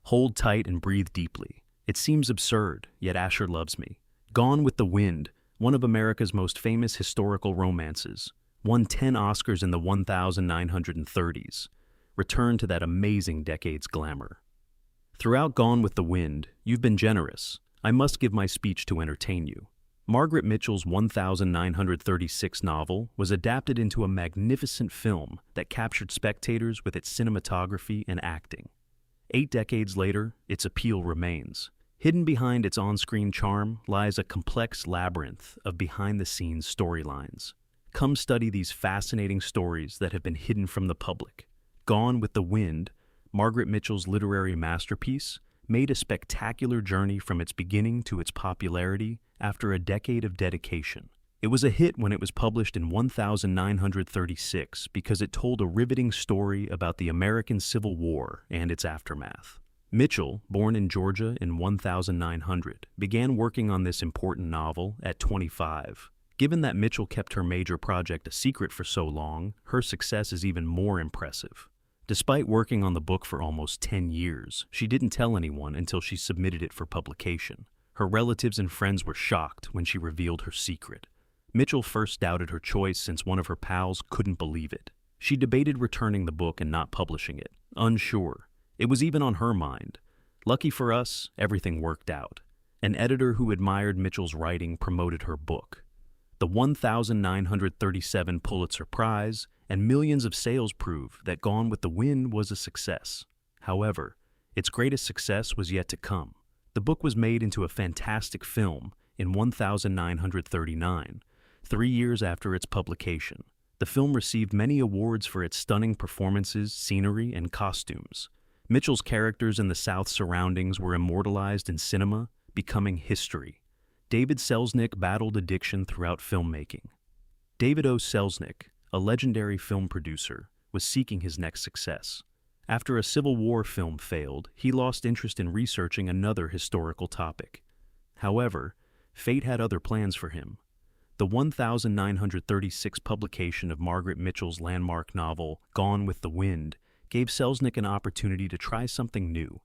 Hold tight and breathe deeply. It seems absurd, yet Asher loves me. Gone with the Wind, one of America's most famous historical romances, won 10 Oscars in the 1930s, returned to that amazing decade's glamour. Throughout Gone with the Wind, you've been generous. I must give my speech to entertain you. Margaret Mitchell's 1936 novel was adapted into a magnificent film that captured spectators with its cinematography and acting. 8 decades later, its appeal remains. Hidden behind its on-screen charm lies a complex labyrinth of behind-the-scenes storylines. Come study these fascinating stories that have been hidden from the public. Gone with the Wind, Margaret Mitchell's literary masterpiece, made a spectacular journey from its beginning to its popularity after a decade of dedication. It was a hit when it was published in 1936 because it told a riveting story about the American Civil War and its aftermath. Mitchell, born in Georgia in 1900, began working on this important novel at 25. Given that Mitchell kept her major project a secret for so long, her success is even more impressive. Despite working on the book for almost 10 years, she didn't tell anyone until she submitted it for publication. Her relatives and friends were shocked when she revealed her secret. Mitchell first doubted her choice since one of her pals couldn't believe it. She debated returning the book and not publishing it, unsure. It was even on her mind. Lucky for us, everything worked out. An editor who admired Mitchell's writing promoted her book. The 1937 Pulitzer Prize and millions of sales prove that Gone with the Wind was a success. However, its greatest success was yet to come. The book was made into a fantastic film in 1939, 3 years after its publication. The film received many awards for its stunning performances, scenery, and costumes. Mitchell's characters in the South surroundings were immortalized in cinema, becoming history. David Selznick battled addiction throughout filmmaking. David O. Selznick, a legendary film producer, was seeking his next success. After a Civil War film failed, he lost interest in researching another historical topic. However, fate had other plans for him. The 1936 publication of Margaret Mitchell's landmark novel, Gone with the Wind, gave Selznick an opportunity to try something new.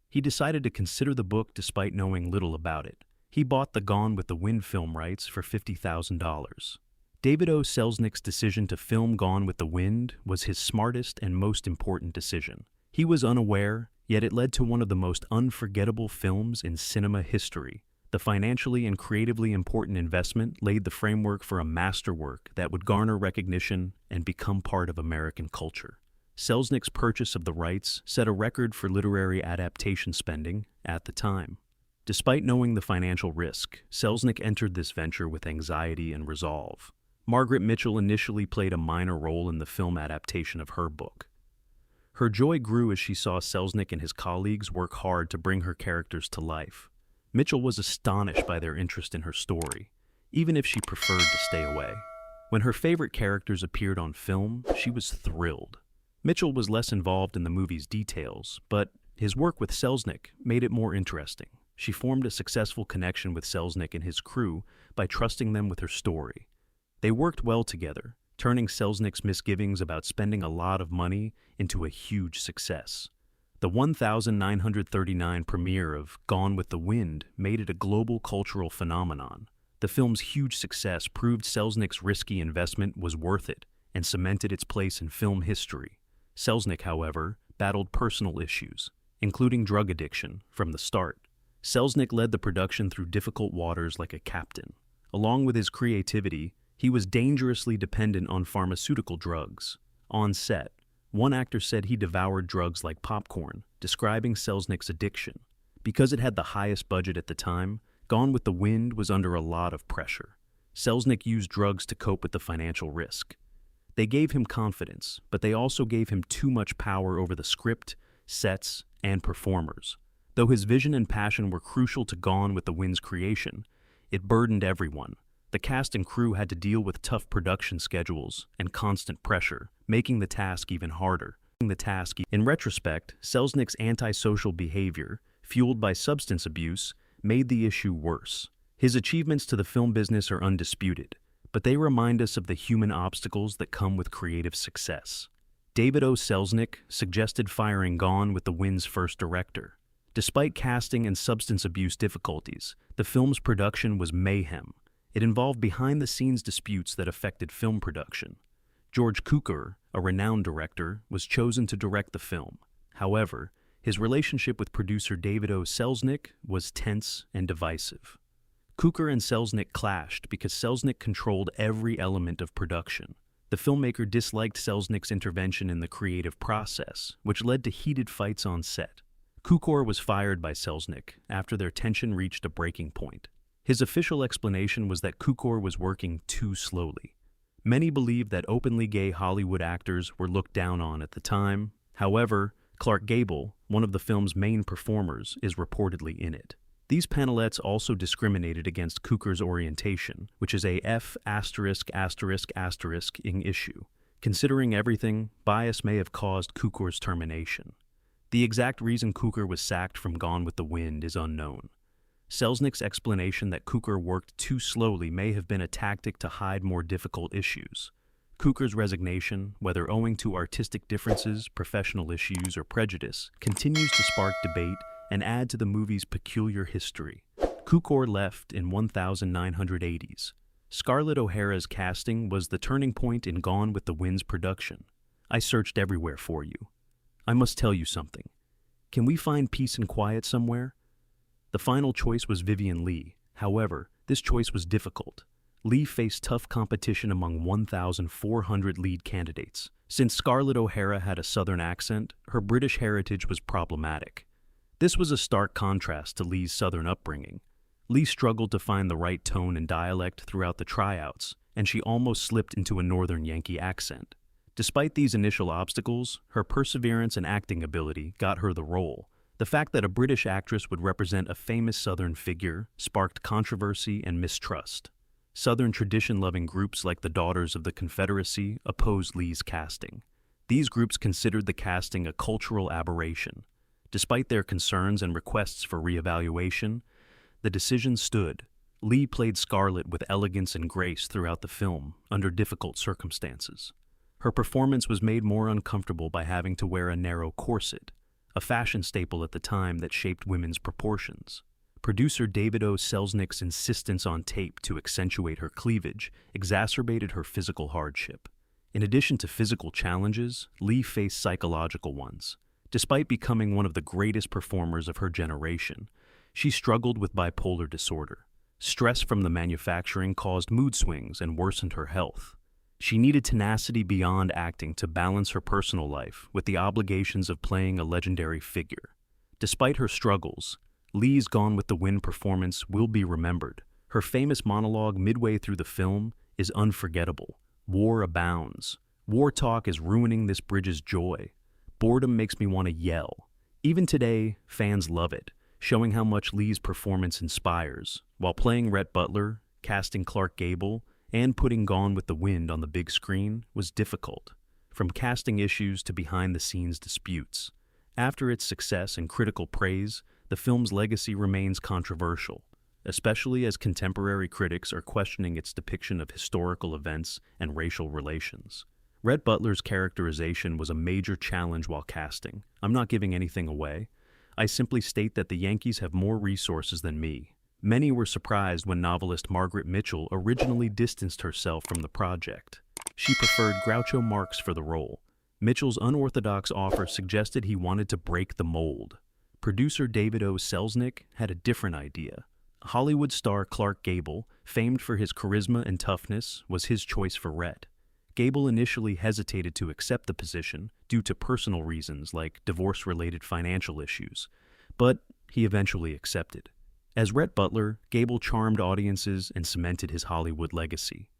He decided to consider the book despite knowing little about it. He bought the Gone with the Wind film rights for $50,000. David O. Selznick's decision to film Gone with the Wind was his smartest and most important decision. He was unaware, yet it led to one of the most unforgettable films in cinema history. The financially and creatively important investment laid the framework for a masterwork that would garner recognition and become part of American culture. Selznick's purchase of the rights set a record for literary adaptation spending at the time. Despite knowing the financial risk, Selznick entered this venture with anxiety and resolve. Margaret Mitchell initially played a minor role in the film adaptation of her book. Her joy grew as she saw Selznick and his colleagues work hard to bring her characters to life. Mitchell was astonished by their interest in her story, even if she preferred to stay away. When her favorite characters appeared on film, she was thrilled. Mitchell was less involved in the movie's details, but his work with Selznick made it more interesting. She formed a successful connection with Selznick and his crew by trusting them with her story. They worked well together, turning Selznick's misgivings about spending a lot of money into a huge success. The 1939 premiere of Gone with the Wind made it a global cultural phenomenon. The film's huge success proved Selznick's risky investment was worth it and cemented its place in film history. Selznick, however, battled personal issues, including drug addiction, from the start. Selznick led the production through difficult waters like a captain. Along with his creativity, he was dangerously dependent on pharmaceutical drugs. On set, one actor said he devoured drugs like popcorn, describing Selznick's addiction. Because it had the highest budget at the time, Gone with the Wind was under a lot of pressure. Selznick used drugs to cope with the financial risk. They gave him confidence, but they also gave him too much power over the script, sets, and performers. Though his vision and passion were crucial to Gone with the Wind's creation, it burdened everyone. The cast and crew had to deal with tough production schedules and constant pressure, making the task even harder. In retrospect, Selznick's antisocial behavior, fueled by substance abuse, made the issue worse. His achievements to the film business are undisputed, but they remind us of the human obstacles that come with creative success. David O. Selznick suggested firing Gone with the Wind's first director. Despite casting and substance abuse difficulties, the film's production was mayhem. It involved behind-the-scenes disputes that affected film production. George Cukor, a renowned director, was chosen to direct the film. However, his relationship with producer David O. Selznick was tense and divisive. Cukor and Selznick clashed because Selznick controlled every element of production. The filmmaker disliked Selznick's intervention in the creative process, which led to heated fights on set. Cukor was fired by Selznick after their tension reached a breaking point. His official explanation was that Cukor was working too slowly. Many believe that openly gay Hollywood actors were looked down on at the time. However, Clark Gable, one of the film's main performers, is reportedly in it. These panelettes also discriminated against Cukor's orientation, which is a F******ing issue. Considering everything, bias may have caused Cukor's termination. The exact reason Cukor was sacked from Gone with the Wind is unknown. Selznick's explanation that Cukor worked too slowly may have been a tactic to hide more difficult issues. Cukor's resignation, whether owing to artistic differences, professional issues, or prejudice, continues to spark debate and add to the movie's peculiar history. Cukor left in 1980s. Scarlett O'Hara's casting was the turning point in Gone with the Wind's production. I searched everywhere for you. I must tell you something. Can we find peace and quiet somewhere? The final choice was Vivien Leigh. However, this choice was difficult. Leigh faced tough competition among 1,400 lead candidates. Since Scarlett O'Hara had a Southern accent, her British heritage was problematic. This was a stark contrast to Leigh's Southern upbringing. Leigh struggled to find the right tone and dialect throughout the tryouts, and she almost slipped into a Northern Yankee accent. Despite these initial obstacles, her perseverance and acting ability got her the role. The fact that a British actress would represent a famous Southern figure sparked controversy and mistrust. Southern tradition-loving groups like the Daughters of the Confederacy opposed Leigh's casting. These groups considered the casting a cultural aberration. Despite their concerns and requests for reevaluation, the decision stood. Leigh played Scarlett with elegance and grace throughout the film, under difficult circumstances. Her performance was made more uncomfortable by having to wear a narrow corset, a fashion staple at the time that shaped women's proportions. Producer David O. Selznick's insistence on tape to accentuate her cleavage exacerbated her physical hardship. In addition to physical challenges, Leigh faced psychological ones. Despite becoming one of the greatest performers of her generation, she struggled with bipolar disorder. Stress from the manufacturing caused mood swings and worsened her health. She needed tenacity beyond acting to balance her personal life with the obligations of playing a legendary figure. Despite her struggles, Leigh's Gone with the Wind performance will be remembered. Her famous monologue midway through the film is unforgettable. War abounds. War talk is ruining this bridge's joy. Boredom makes me want to yell. Even today, fans love it, showing how much Leigh's performance inspires. While playing Rhett Butler, casting Clark Gable, and putting Gone with the Wind on the big screen was difficult, from casting issues to behind-the-scenes disputes. After its success and critical praise, the film's legacy remains controversial, especially as contemporary critics are questioning its depiction of historical events and racial relations. Rhett Butler's characterization was a major challenge while casting. I'm not giving anything away. I simply state that the Yankees have more resources than me. Many were surprised when novelist Margaret Mitchell originally distanced herself from the project. She preferred Groucho Marx for the role. Mitchell's unorthodox offer suggested he wanted to break the mold. Producer David O. Selznick had a different idea. Hollywood star Clark Gable, famed for his charisma and toughness, was his choice for Rhett. Gable initially hesitated to accept the position due to personal reasons like divorce-related financial issues, but he eventually accepted. As Rhett Butler, Gable charmed audiences and cemented his Hollywood legacy.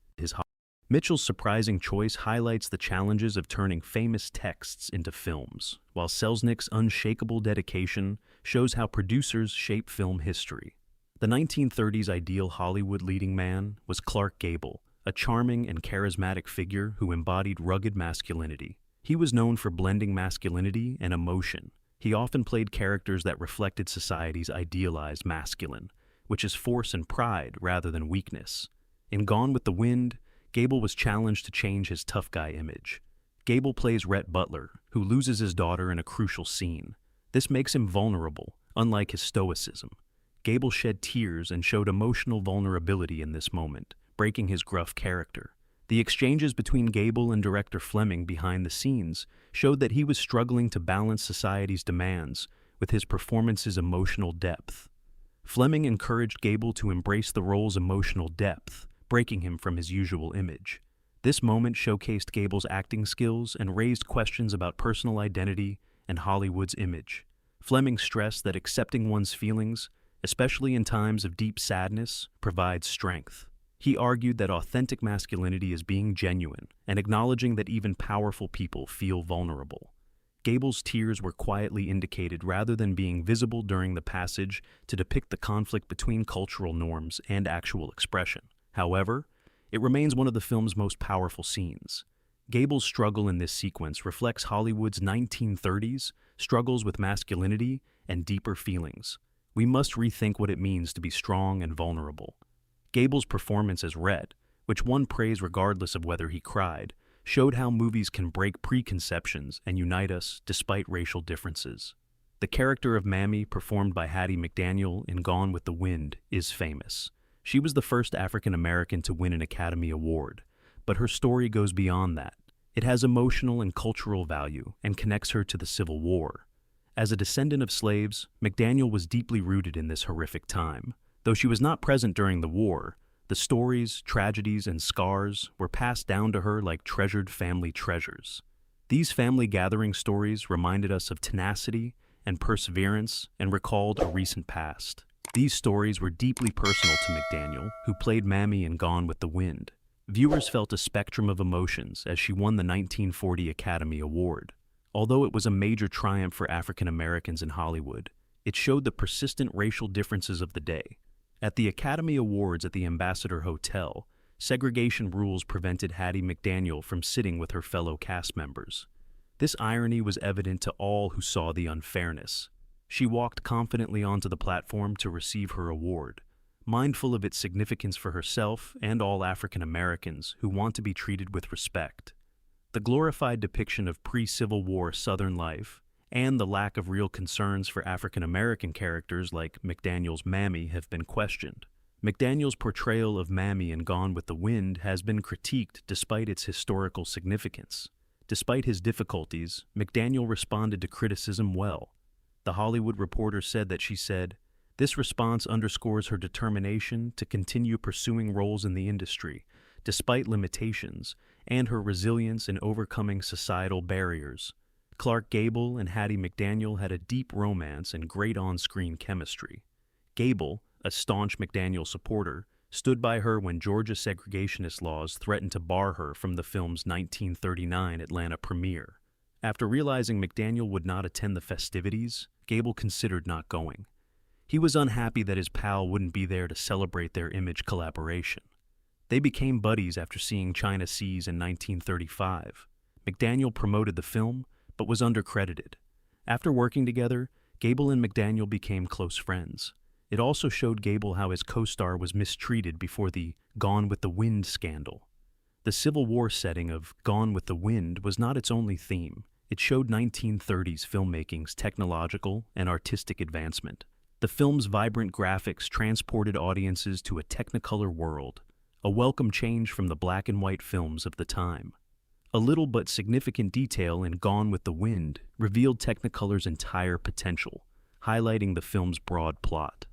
Mitchell's surprising choice highlights the challenges of turning famous texts into films, while Selznick's unshakable dedication shows how producers shape film history. The 1930s ideal Hollywood leading man was Clark Gable, a charming and charismatic figure who embodied rugged masculinity. He was known for blending masculinity and emotion. He often played characters that reflected society's idealized masculine, which is force and pride rather than weakness. In Gone with the Wind, Gable was challenged to change his tough guy image. Gable plays Rhett Butler, who loses his daughter in a crucial scene. This makes him vulnerable, Unlike his stoicism, Gable shed tears and showed emotional vulnerability in this moment, breaking his gruff character. The exchanges between Gable and director Fleming behind the scenes showed that he was struggling to balance society's demands with his performance's emotional depth. Fleming encouraged Gable to embrace the role's emotional depth, breaking him from his usual image. This moment showcased Gable's acting skills and raised questions about personal identity and Hollywood's image. Fleming stressed that accepting one's feelings, especially in times of deep sadness, provides strength. He argued that authentic masculinity is being genuine and acknowledging that even powerful people feel vulnerable. Gable's tears were quietly indicated rather than being visible during the passage to depict the conflict between cultural norms and actual expression. However, it remains one of the film's most powerful scenes. Gable's struggle in this sequence reflects Hollywood's 1930s struggles with masculinity and deeper feelings. We must rethink what it means to be strong and vulnerable. Gable's performance as Red, which won praise regardless of whether he cried, showed how movies can break preconceptions and unite us despite racial differences. The character of Mammy, performed by Hattie McDaniel in Gone with the Wind, is famous. She was the first African American to win an Academy Award, but her story goes beyond that. It has emotional and cultural value and connects her to the Civil War. As a descendant of slaves, McDaniel was deeply rooted in this horrific time. Though she was not present during the war, the stories, tragedies, and scars were passed down to her like treasured family treasures. These family gathering stories reminded us of tenacity and perseverance and recalled a recent past. These stories were deeply personal to McDaniel, who played Mammy in Gone with the Wind. Viewers felt a spectrum of emotions as she won the 1940 Academy Award. Although it was a major triumph for African Americans in Hollywood, it showed the persistent racial differences of the day. At the Academy Awards at the Ambassador Hotel, segregation rules prevented Hattie McDaniel from sitting with her fellow cast members. This irony was evident to all who saw the unfairness. She walked confidently onto the platform to receive her award, mindful of its significance for herself and all African Americans who want to be treated with respect. The glorified depiction of pre-Civil War Southern life and the lack of real concerns for African American characters like McDaniel's Mammy have been questioned. McDaniel's portrayal of Mammy in Gone with the Wind has been critiqued despite its historical significance. Despite his difficulties, McDaniel responded to criticism well. The Hollywood Reporter said that she said, "This response underscores her determination to continue pursuing roles in the industry, despite limitations, and her resilience in overcoming societal barriers." Clark Gable and Hattie McDaniel had a deep romance and great on-screen chemistry. Gable, a staunch McDaniel supporter, stood by her when Georgia segregationist laws threatened to bar her from the film's 1939 Atlanta premiere. After realizing McDaniel would not attend the festivities, Gable considered not going. He was unhappy that his pal wouldn't be there to celebrate their image collaboration. They became buddies after seeing China Seas in 1935. McDaniel promoted the film, but was undercredited. After working together, Gable and McDaniel became close friends. It also showed Gable how his co-star was mistreated before the Gone with the Wind scandal. The Civil War setting of Gone with the Wind was not its only theme. It showed 1930s filmmaking's technological and artistic advancement. The film's vibrant graphics transported audiences to a Technicolor world, a welcome change from the black and white films of the time. A little but significant detail in Gone with the Wind revealed Technicolor's entire potential, highlighting the film's broad plot.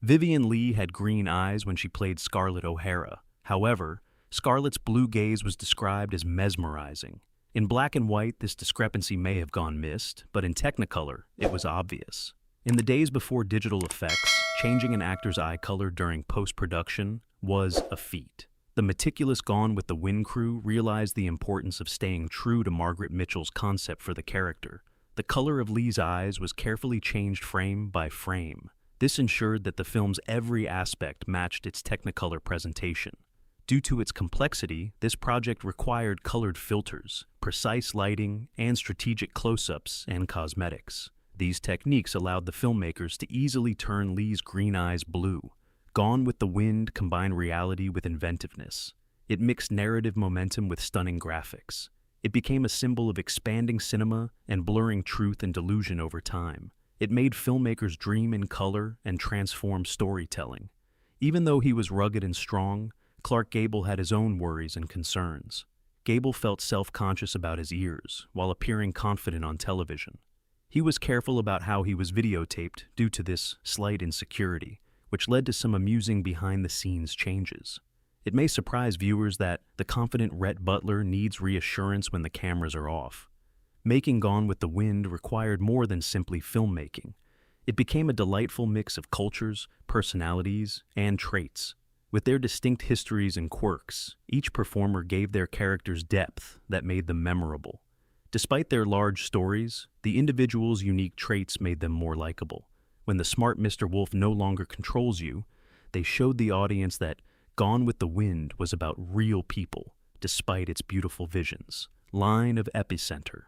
Vivien Leigh had green eyes when she played Scarlett O'Hara. However, Scarlett's blue gaze was described as mesmerizing. In black and white, this discrepancy may have gone missed, but in Technicolor, it was obvious. In the days before digital effects, changing an actor's eye color during post-production was a feat. The meticulous Gone with the Wind crew realized the importance of staying true to Margaret Mitchell's concept for the character. The color of Lee's eyes was carefully changed frame by frame. This ensured that the film's every aspect matched its Technicolor presentation. Due to its complexity, this project required colored filters, precise lighting, and strategic close-ups and cosmetics. These techniques allowed the filmmakers to easily turn Lee's green eyes blue. Gone with the Wind combined reality with inventiveness. It mixed narrative momentum with stunning graphics. It became a symbol of expanding cinema and blurring truth and delusion over time. It made filmmakers dream in color and transform storytelling. Even though he was rugged and strong, Clark Gable had his own worries and concerns. Gable felt self-conscious about his ears while appearing confident on television. He was careful about how he was videotaped due to this slight insecurity, which led to some amusing behind-the-scenes changes. It may surprise viewers that the confident Rhett Butler needs reassurance when the cameras are off. Making Gone with the Wind required more than simply filmmaking. It became a delightful mix of cultures, personalities, and traits. With their distinct histories and quirks, each performer gave their characters depth that made them memorable. Despite their large stories, the individuals' unique traits made them more likable. When the smart Mr. Wolf no longer controls you, they showed the audience that Gone with the Wind was about real people, despite its beautiful visions. Line of epicenter.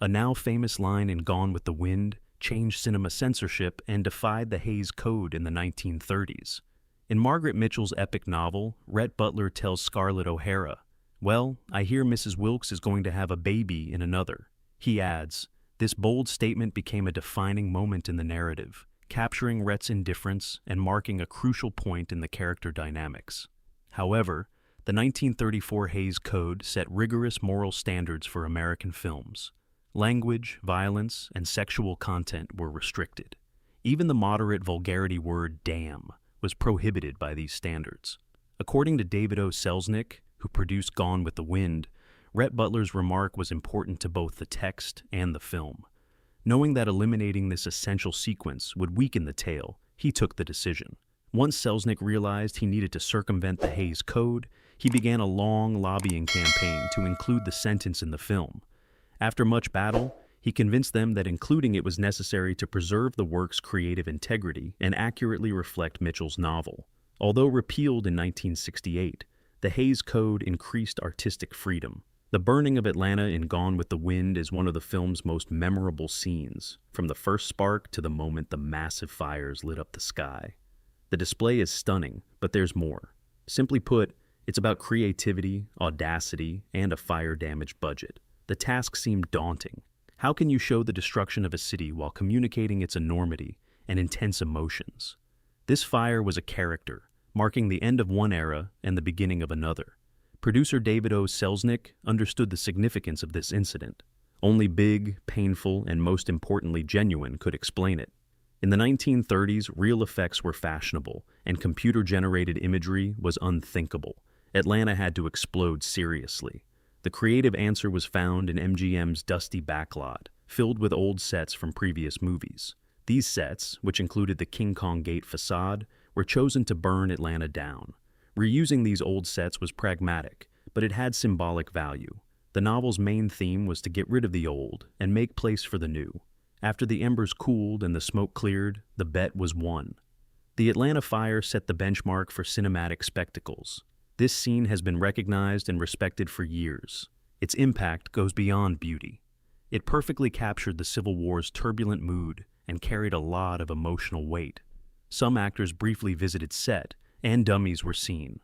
A now famous line in Gone with the Wind changed cinema censorship and defied the Hays Code in the 1930s. In Margaret Mitchell's epic novel, Rhett Butler tells Scarlett O'Hara, "Well, I hear Mrs. Wilkes is going to have a baby in another." He adds, this bold statement became a defining moment in the narrative, capturing Rhett's indifference and marking a crucial point in the character dynamics. However, the 1934 Hays Code set rigorous moral standards for American films. Language, violence, and sexual content were restricted. Even the moderate vulgarity word damn was prohibited by these standards. According to David O. Selznick, who produced Gone with the Wind, Rhett Butler's remark was important to both the text and the film. Knowing that eliminating this essential sequence would weaken the tale, he took the decision. Once Selznick realized he needed to circumvent the Hays Code, he began a long lobbying campaign to include the sentence in the film. After much battle, he convinced them that including it was necessary to preserve the work's creative integrity and accurately reflect Mitchell's novel. Although repealed in 1968, the Hays Code increased artistic freedom. The burning of Atlanta in Gone with the Wind is one of the film's most memorable scenes, from the first spark to the moment the massive fires lit up the sky. The display is stunning, but there's more. Simply put, it's about creativity, audacity, and a fire-damaged budget. The task seemed daunting. How can you show the destruction of a city while communicating its enormity and intense emotions? This fire was a character, marking the end of one era and the beginning of another. Producer David O. Selznick understood the significance of this incident. Only big, painful, and most importantly genuine could explain it. In the 1930s, real effects were fashionable, and computer-generated imagery was unthinkable. Atlanta had to explode seriously. The creative answer was found in MGM's dusty backlot, filled with old sets from previous movies. These sets, which included the King Kong Gate facade, were chosen to burn Atlanta down. Reusing these old sets was pragmatic, but it had symbolic value. The novel's main theme was to get rid of the old and make place for the new. After the embers cooled and the smoke cleared, the bet was won. The Atlanta fire set the benchmark for cinematic spectacles. This scene has been recognized and respected for years. Its impact goes beyond beauty. It perfectly captured the Civil War's turbulent mood and carried a lot of emotional weight. Some actors briefly visited set, and dummies were seen.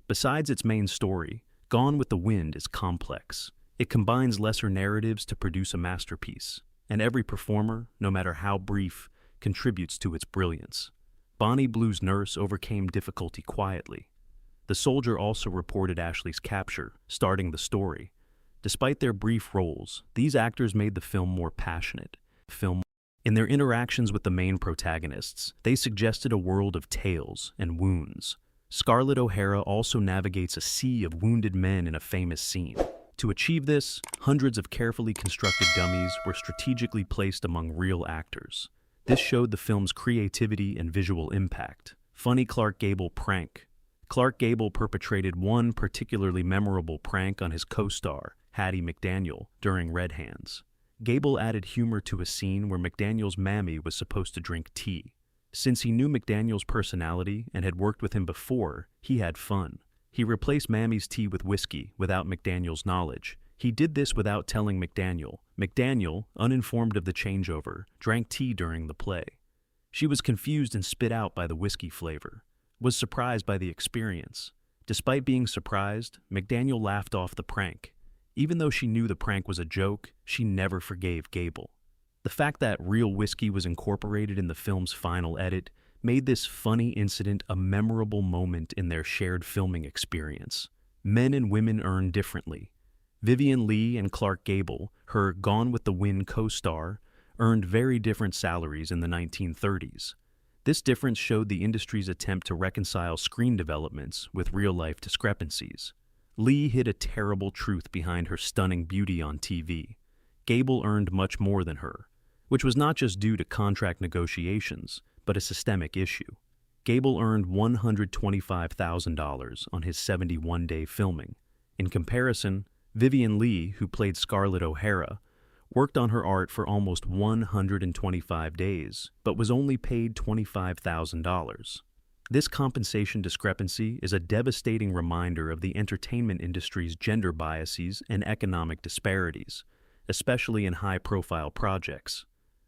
Besides its main story, Gone with the Wind is complex. It combines lesser narratives to produce a masterpiece, and every performer, no matter how brief, contributes to its brilliance. Bonnie Blue's nurse overcame difficulty quietly. The soldier also reported Ashley's capture, starting the story. Despite their brief roles, these actors made the film more passionate. In their interactions with the main protagonists, they suggested a world of tales and wounds. Scarlett O'Hara also navigates a sea of wounded men in a famous scene. To achieve this, hundreds of carefully constructed dummies were strategically placed among real actors. This showed the film's creativity and visual impact. Funny Clark Gable prank. Clark Gable perpetrated one particularly memorable prank on his co-star, Hattie McDaniel, during Red Hands. Gable added humor to a scene where McDaniel's mammy was supposed to drink tea. Since he knew McDaniel's personality and had worked with him before, he had fun. He replaced Mammy's tea with whiskey without McDaniel's knowledge. He did this without telling McDaniel. McDaniel, uninformed of the changeover, drank tea during the play. She was confused and spit out by the whiskey flavor. Was surprised by the experience. Despite being surprised, McDaniel laughed off the prank. Even though she knew the prank was a joke, she never forgave Gable. The fact that real whiskey was incorporated in the film's final edit made this funny incident a memorable moment in their shared filming experience. Men and women earn differently. Vivien Leigh and Clark Gable, her Gone with the Wind co-star, earned very different salaries in the 1930s. This difference showed the industry's attempt to reconcile screen developments with real-life discrepancies. Leigh hid a terrible truth behind her stunning beauty on TV. Gable earned much more than her, which was not just due to contract negotiations, but a systemic issue. Gable earned $125,000 on his 71-day filming. In comparison, Vivien Leigh, who played Scarlett O'Hara, worked on her art for almost 125 days, but was only paid $25,000. This compensation discrepancy is a devastating reminder of the entertainment industry's gender biases and economic disparities, especially in high-profile projects.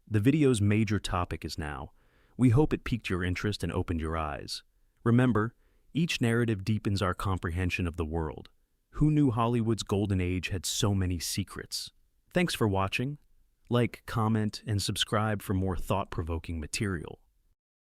The video's major topic is now. We hope it piqued your interest and opened your eyes. Remember, each narrative deepens our comprehension of the world. Who knew Hollywood's golden age had so many secrets? Thanks for watching. Like, comment, and subscribe for more thought-provoking material.